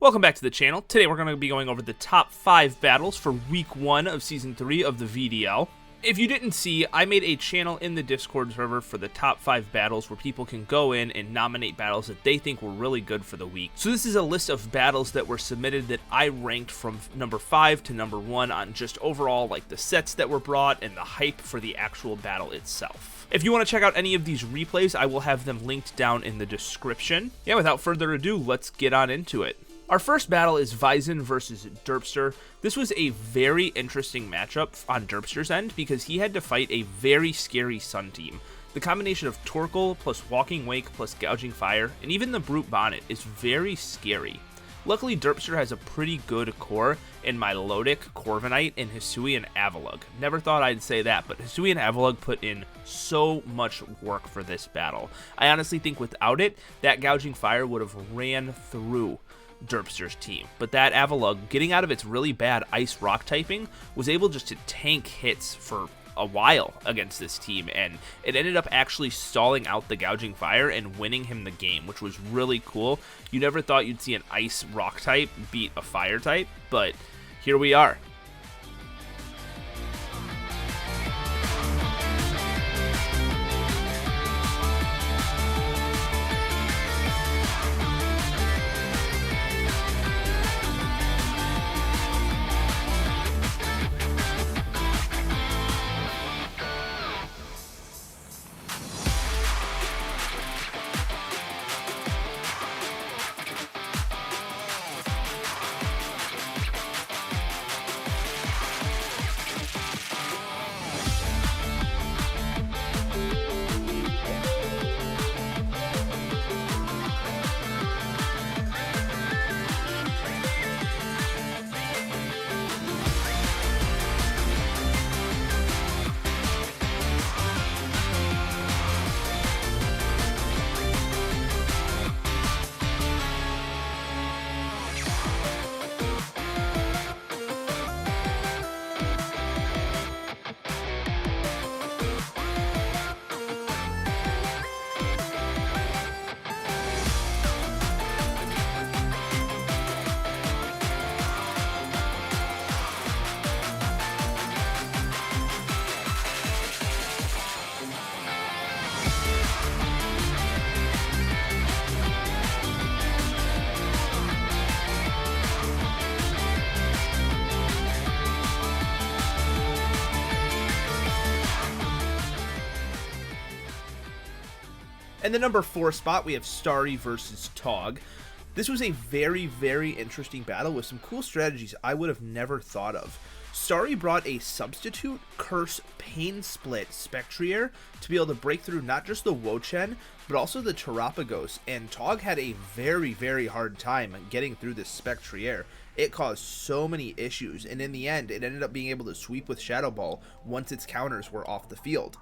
Welcome back to the channel. Today we're going to be going over the top 5 battles for week 1 of season 3 of the VDL. If you didn't see, I made a channel in the Discord server for the top 5 battles where people can go in and nominate battles that they think were really good for the week. So this is a list of battles that were submitted that I ranked from number 5 to number 1 on just overall like the sets that were brought and the hype for the actual battle itself. If you want to check out any of these replays, I will have them linked down in the description. Yeah, without further ado, let's get on into it. Our first battle is Vyzen versus Derpster. This was a very interesting matchup on Derpster's end because he had to fight a very scary Sun team. The combination of Torkoal plus Walking Wake plus Gouging Fire and even the Brute Bonnet is very scary. Luckily, Derpster has a pretty good core in Milotic, Corviknight, and Hisui and Avalugg. Never thought I'd say that, but Hisui and Avalugg put in so much work for this battle. I honestly think without it, that Gouging Fire would have ran through Derpster's team, but that Avalugg, getting out of its really bad ice rock typing, was able just to tank hits for a while against this team, and it ended up actually stalling out the Gouging Fire and winning him the game, which was really cool. You never thought you'd see an ice rock type beat a fire type, but here we are. In the number 4 spot, we have Starry versus Tog. This was a very interesting battle with some cool strategies I would have never thought of. Starry brought a Substitute, Curse, Pain Split Spectrier to be able to break through not just the Wochen, but also the Terapagos, and Tog had a very hard time getting through this Spectrier. It caused so many issues, and in the end, it ended up being able to sweep with Shadow Ball once its counters were off the field.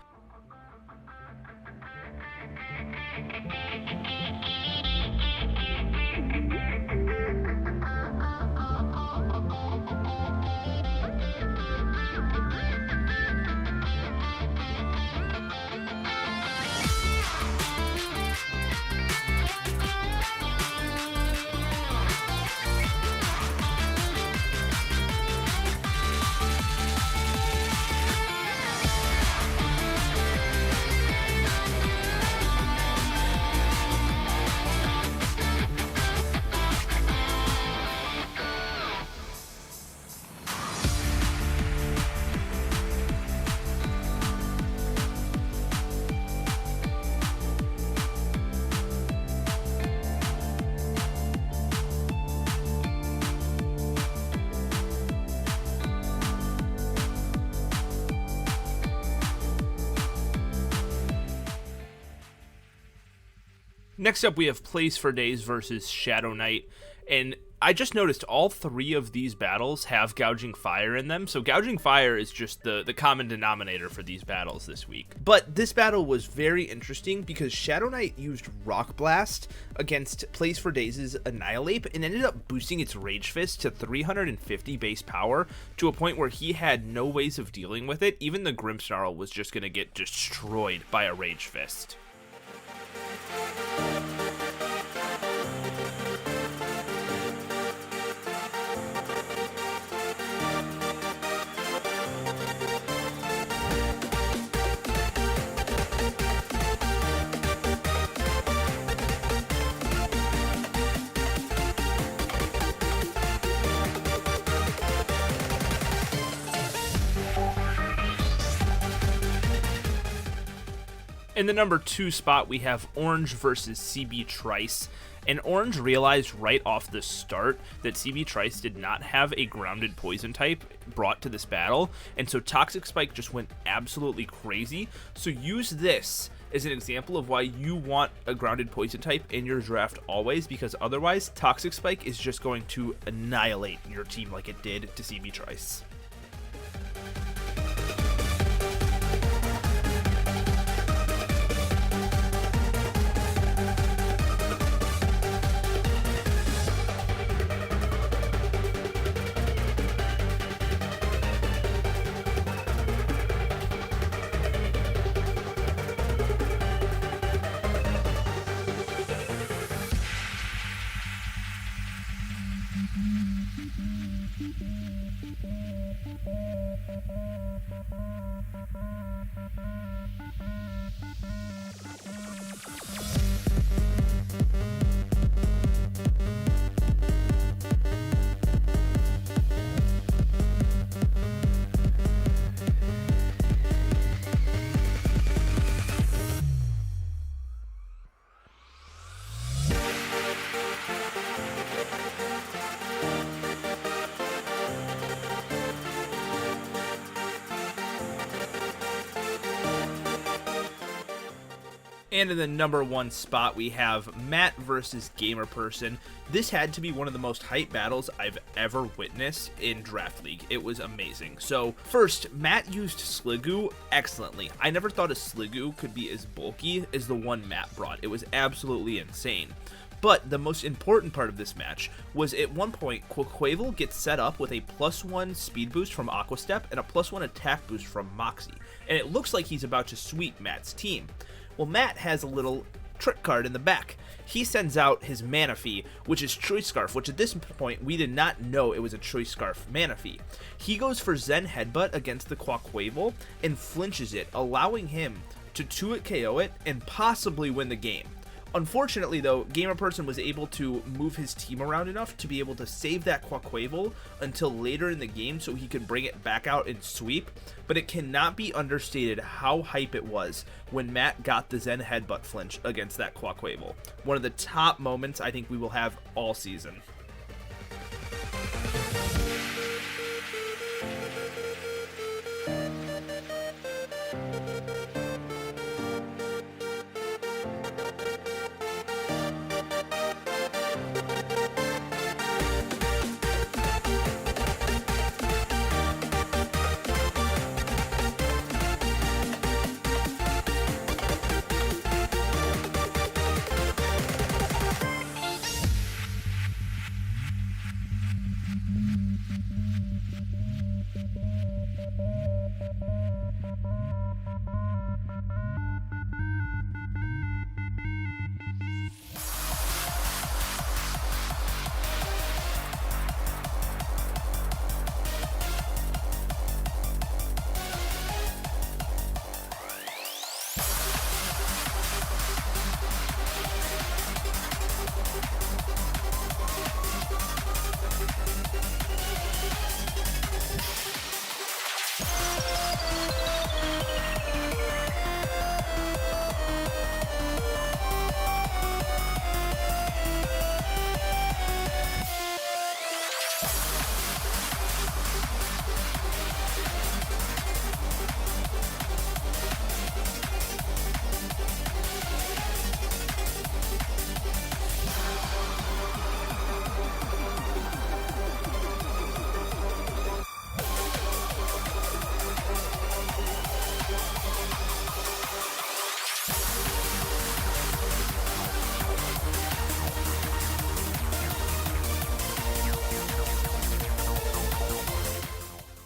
Next up, we have Place for Days versus Shadow Knight, and I just noticed all 3 of these battles have Gouging Fire in them, so Gouging Fire is just the common denominator for these battles this week. But this battle was very interesting because Shadow Knight used Rock Blast against Place for Days' Annihilate and ended up boosting its Rage Fist to 350 base power to a point where he had no ways of dealing with it. Even the Grimmsnarl was just going to get destroyed by a Rage Fist. In the number 2 spot, we have Orange versus CB Trice. And Orange realized right off the start that CB Trice did not have a grounded poison type brought to this battle, and so Toxic Spike just went absolutely crazy. So use this as an example of why you want a grounded poison type in your draft always, because otherwise Toxic Spike is just going to annihilate your team like it did to CB Trice. And in the number 1 spot, we have Matt versus Gamer Person. This had to be one of the most hype battles I've ever witnessed in Draft League. It was amazing. So first, Matt used Sliggoo excellently. I never thought a Sliggoo could be as bulky as the one Matt brought. It was absolutely insane. But the most important part of this match was at one point, Quaquaval gets set up with a +1 speed boost from Aqua Step and a +1 attack boost from Moxie. And it looks like he's about to sweep Matt's team. Well, Matt has a little trick card in the back. He sends out his Manaphy, which is Choice Scarf, which at this point we did not know it was a Choice Scarf Manaphy. He goes for Zen Headbutt against the Quaquaval and flinches it, allowing him to 2-hit KO it and possibly win the game. Unfortunately, though, Gamer Person was able to move his team around enough to be able to save that Quaquaval until later in the game so he could bring it back out and sweep, but it cannot be understated how hype it was when Matt got the Zen Headbutt flinch against that Quaquaval. One of the top moments I think we will have all season.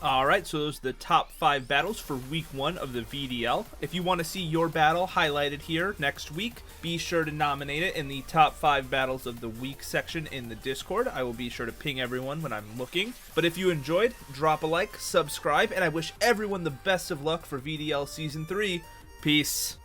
Alright, so those are the top 5 battles for week 1 of the VDL. If you want to see your battle highlighted here next week, be sure to nominate it in the top 5 battles of the week section in the Discord. I will be sure to ping everyone when I'm looking. But if you enjoyed, drop a like, subscribe, and I wish everyone the best of luck for VDL Season 3. Peace.